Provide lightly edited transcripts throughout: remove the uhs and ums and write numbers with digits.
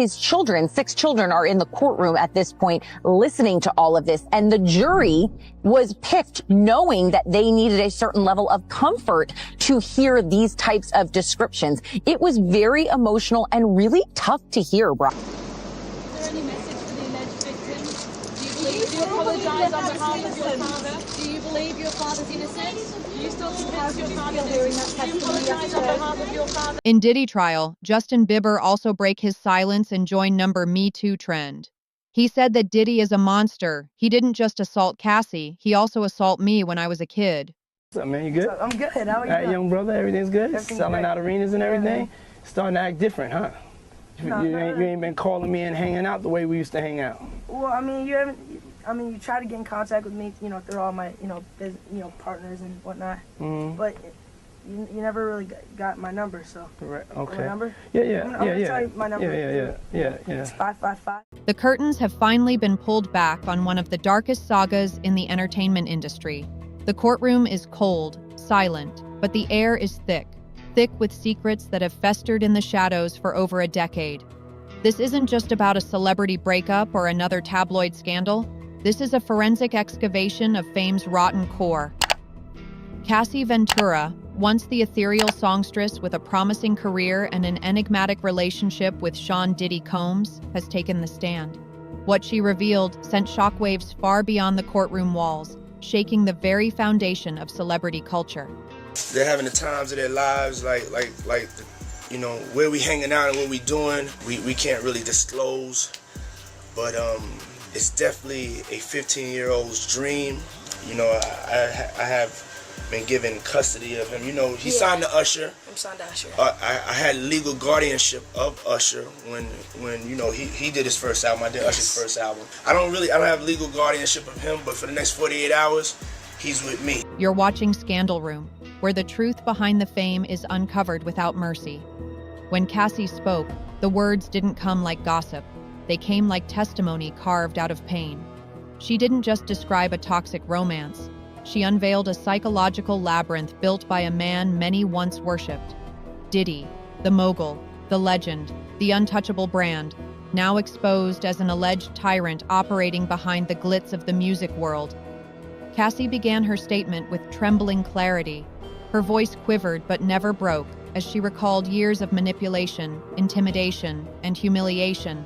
His children, 6 children, are in the courtroom at this point listening to all of this. And the jury was picked knowing that they needed a certain level of comfort to hear these types of descriptions. It was very emotional and really tough to hear, bro. Is there any message for the alleged victim? Do you believe you apologize on behalf of your father? Do you believe your father's innocent? Do you still convince your father hearing that testimony? Do you apologize on behalf of your father? In Diddy trial, Justin Bieber also broke his silence and joined number Me Too trend. He said that Diddy is a monster. He didn't just assault Cassie, he also assaulted me when I was a kid. What's up, man? You good? I'm good. How are you? All right, young brother, everything's good? Everything's Selling great. out arenas and everything? Yeah. Starting to act different, huh? You ain't been calling me and hanging out the way we used to hang out. Well, I mean, you try to get in contact with me, through all my, partners and whatnot. Mm-hmm. But you never really got my number, so. Correct. Okay. My number? Yeah. I'm gonna tell you my number. Yeah. It's 555. The curtains have finally been pulled back on one of the darkest sagas in the entertainment industry. The courtroom is cold, silent, but the air is thick with secrets that have festered in the shadows for over a decade. This isn't just about a celebrity breakup or another tabloid scandal. This is a forensic excavation of fame's rotten core. Cassie Ventura, once the ethereal songstress with a promising career and an enigmatic relationship with Sean Diddy Combs, has taken the stand. What she revealed sent shockwaves far beyond the courtroom walls, shaking the very foundation of celebrity culture. They're having the times of their lives, like where we hanging out and what we doing, we can't really disclose. But it's definitely a 15-year-old's dream. I have been given custody of him. He signed to Usher. I'm signed to Usher. I had legal guardianship of Usher when he did his first album. I did Usher's first album. I don't have legal guardianship of him, but for the next 48 hours, he's with me. You're watching Scandal Room, where the truth behind the fame is uncovered without mercy. When Cassie spoke, the words didn't come like gossip. They came like testimony carved out of pain. She didn't just describe a toxic romance. She unveiled a psychological labyrinth built by a man many once worshipped. Diddy, the mogul, the legend, the untouchable brand, now exposed as an alleged tyrant operating behind the glitz of the music world. Cassie began her statement with trembling clarity. Her voice quivered but never broke as she recalled years of manipulation, intimidation, and humiliation.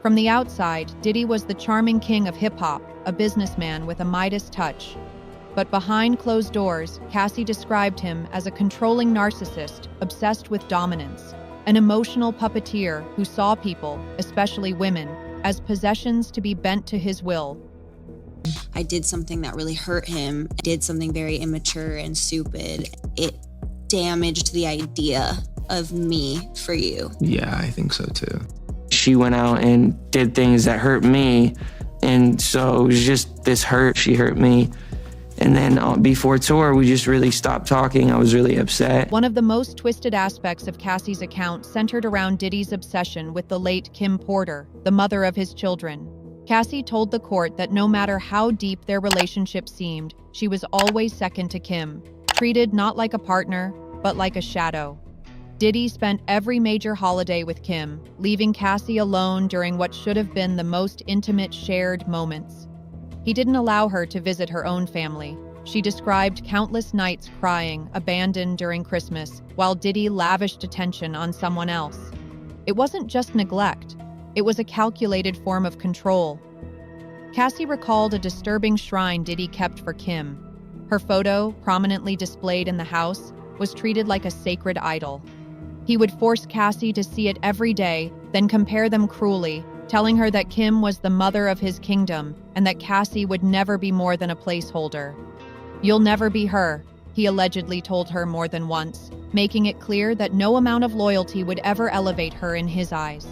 From the outside, Diddy was the charming king of hip-hop, a businessman with a Midas touch. But behind closed doors, Cassie described him as a controlling narcissist obsessed with dominance, an emotional puppeteer who saw people, especially women, as possessions to be bent to his will. I did something that really hurt him. I did something very immature and stupid. It damaged the idea of me for you. Yeah, I think so too. She went out and did things that hurt me, and so it was just this hurt. She hurt me. And then before tour, we just really stopped talking. I was really upset. One of the most twisted aspects of Cassie's account centered around Diddy's obsession with the late Kim Porter, the mother of his children. Cassie told the court that no matter how deep their relationship seemed, she was always second to Kim, treated not like a partner, but like a shadow. Diddy spent every major holiday with Kim, leaving Cassie alone during what should have been the most intimate shared moments. He didn't allow her to visit her own family. She described countless nights crying, abandoned during Christmas, while Diddy lavished attention on someone else. It wasn't just neglect. It was a calculated form of control. Cassie recalled a disturbing shrine Diddy kept for Kim. Her photo, prominently displayed in the house, was treated like a sacred idol. He would force Cassie to see it every day, then compare them cruelly, telling her that Kim was the mother of his kingdom and that Cassie would never be more than a placeholder. "You'll never be her," he allegedly told her more than once, making it clear that no amount of loyalty would ever elevate her in his eyes.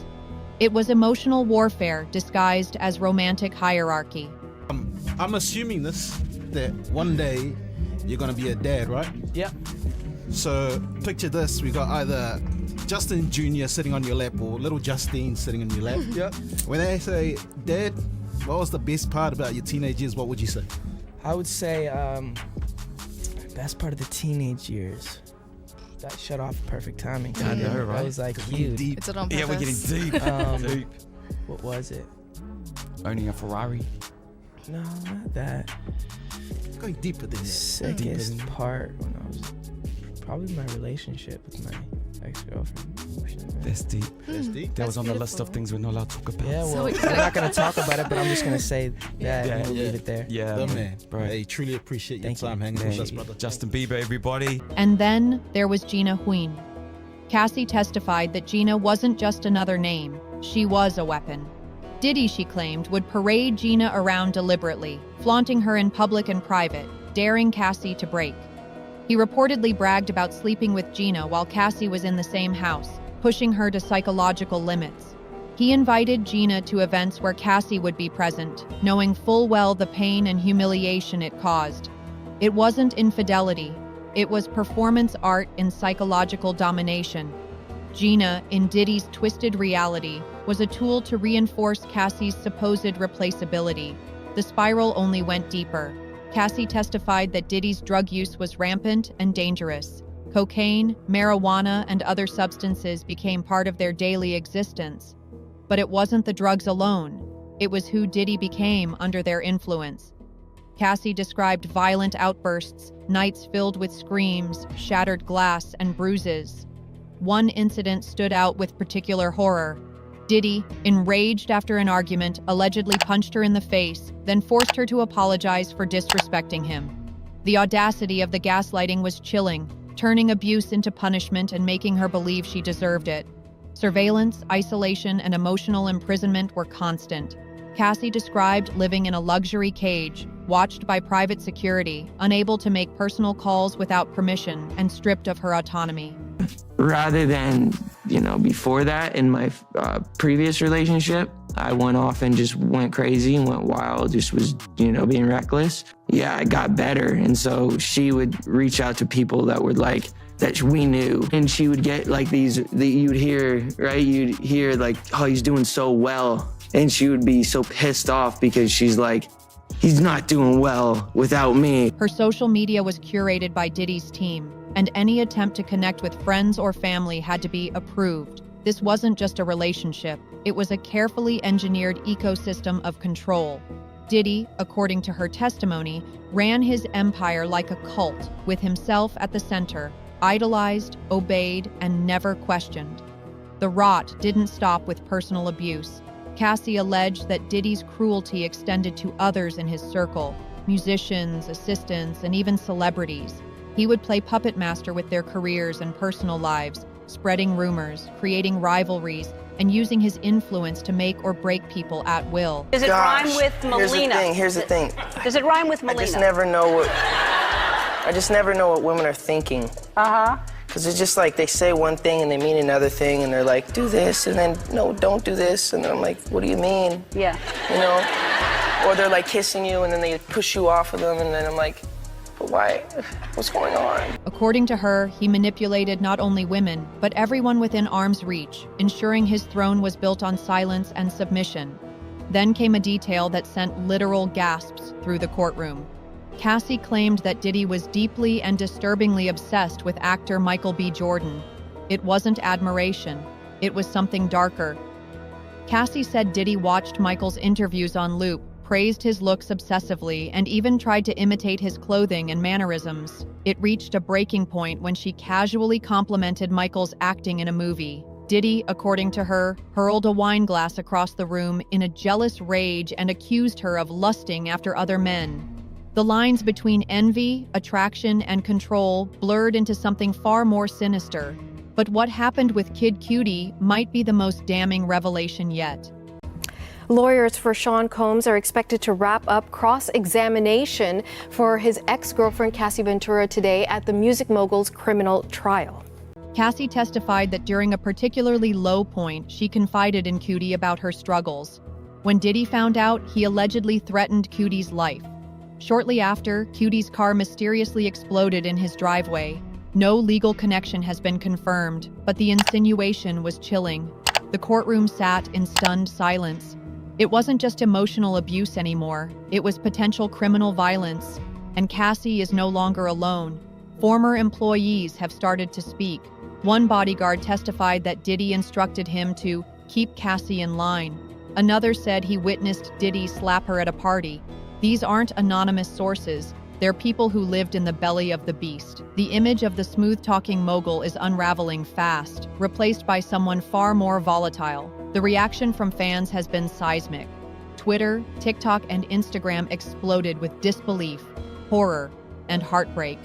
It was emotional warfare disguised as romantic hierarchy. I'm assuming that one day you're gonna be a dad, right? Yeah. So picture this, we got either Justin Jr. sitting on your lap or little Justine sitting on your lap. Yep. When they say, Dad, what was the best part about your teenage years, what would you say? I would say best part of the teenage years. got shut off perfect timing. I know, right? That was like We're getting huge. deep. It's on Yeah, we're getting purpose. deep. Deep. What was it? Owning a Ferrari. No, not that. Going deeper than The that. sickest part when I was probably my relationship with my ex-girlfriend. That's deep. That's deep. That was on the list of things we're not allowed to talk about. Yeah, well, I'm not gonna talk about it, but I'm just gonna say that and we'll leave it there. Yeah, man. Right. Hey, truly appreciate your Thank you. time hanging with us, brother. Justin Bieber, everybody. And then there was Gina Huyn. Cassie testified that Gina wasn't just another name, she was a weapon. Diddy, she claimed, would parade Gina around deliberately, flaunting her in public and private, daring Cassie to break. He reportedly bragged about sleeping with Gina while Cassie was in the same house, pushing her to psychological limits. He invited Gina to events where Cassie would be present, knowing full well the pain and humiliation it caused. It wasn't infidelity, it was performance art in psychological domination. Gina, in Diddy's twisted reality, was a tool to reinforce Cassie's supposed replaceability. The spiral only went deeper. Cassie testified that Diddy's drug use was rampant and dangerous. Cocaine, marijuana, and other substances became part of their daily existence. But it wasn't the drugs alone. It was who Diddy became under their influence. Cassie described violent outbursts, nights filled with screams, shattered glass, and bruises. One incident stood out with particular horror. Diddy, enraged after an argument, allegedly punched her in the face, then forced her to apologize for disrespecting him. The audacity of the gaslighting was chilling, turning abuse into punishment and making her believe she deserved it. Surveillance, isolation, and emotional imprisonment were constant. Cassie described living in a luxury cage, watched by private security, unable to make personal calls without permission, and stripped of her autonomy. Rather than, before that in my previous relationship, I went off and just went crazy and went wild, just was, being reckless. Yeah, I got better. And so she would reach out to people that would that we knew. And she would get you'd hear, right? You'd hear oh, he's doing so well. And she would be so pissed off because she's like, he's not doing well without me. Her social media was curated by Diddy's team, and any attempt to connect with friends or family had to be approved. This wasn't just a relationship, it was a carefully engineered ecosystem of control. Diddy, according to her testimony, ran his empire like a cult, with himself at the center, idolized, obeyed, and never questioned. The rot didn't stop with personal abuse. Cassie alleged that Diddy's cruelty extended to others in his circle, musicians, assistants, and even celebrities. He would play puppet master with their careers and personal lives, spreading rumors, creating rivalries, and using his influence to make or break people at will. Does it rhyme with Melina? Here's the thing. Does it rhyme with Melina? I just never know what women are thinking. Because it's just they say one thing and they mean another thing, and they're like, do this, and then, no, don't do this. And then I'm like, what do you mean? Yeah. Or they're kissing you and then they push you off of them, and then I'm like, but why? What's going on? According to her, he manipulated not only women, but everyone within arm's reach, ensuring his throne was built on silence and submission. Then came a detail that sent literal gasps through the courtroom. Cassie claimed that Diddy was deeply and disturbingly obsessed with actor Michael B. Jordan. It wasn't admiration, it was something darker. Cassie said Diddy watched Michael's interviews on loop, praised his looks obsessively, and even tried to imitate his clothing and mannerisms. It reached a breaking point when she casually complimented Michael's acting in a movie. Diddy, according to her, hurled a wine glass across the room in a jealous rage and accused her of lusting after other men. The lines between envy, attraction, and control blurred into something far more sinister. But what happened with Kid Cutie might be the most damning revelation yet. Lawyers for Sean Combs are expected to wrap up cross-examination for his ex-girlfriend Cassie Ventura today at the music mogul's criminal trial. Cassie testified that during a particularly low point, she confided in Cutie about her struggles. When Diddy found out, he allegedly threatened Cutie's life. Shortly after, Cutie's car mysteriously exploded in his driveway. No legal connection has been confirmed, but the insinuation was chilling. The courtroom sat in stunned silence. It wasn't just emotional abuse anymore, it was potential criminal violence. And Cassie is no longer alone. Former employees have started to speak. One bodyguard testified that Diddy instructed him to keep Cassie in line. Another said he witnessed Diddy slap her at a party. These aren't anonymous sources. They're people who lived in the belly of the beast. The image of the smooth-talking mogul is unraveling fast, replaced by someone far more volatile. The reaction from fans has been seismic. Twitter, TikTok, and Instagram exploded with disbelief, horror, and heartbreak.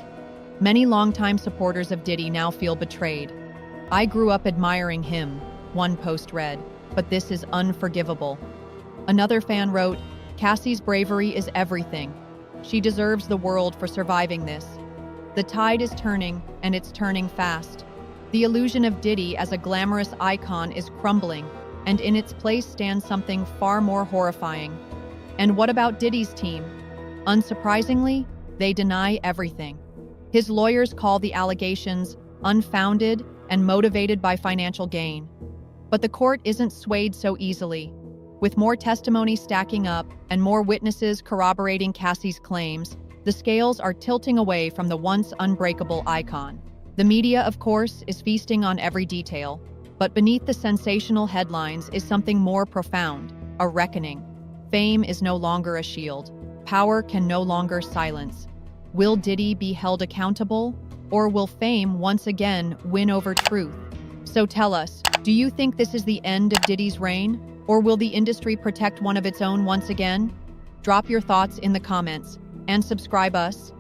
Many longtime supporters of Diddy now feel betrayed. "I grew up admiring him," one post read, "but this is unforgivable." Another fan wrote, "Cassie's bravery is everything. She deserves the world for surviving this." The tide is turning, and it's turning fast. The illusion of Diddy as a glamorous icon is crumbling, and in its place stands something far more horrifying. And what about Diddy's team? Unsurprisingly, they deny everything. His lawyers call the allegations unfounded and motivated by financial gain. But the court isn't swayed so easily. With more testimony stacking up and more witnesses corroborating Cassie's claims, the scales are tilting away from the once unbreakable icon. The media, of course, is feasting on every detail, but beneath the sensational headlines is something more profound, a reckoning. Fame is no longer a shield. Power can no longer silence. Will Diddy be held accountable, or will fame once again win over truth? So tell us, do you think this is the end of Diddy's reign, or will the industry protect one of its own once again? Drop your thoughts in the comments and subscribe us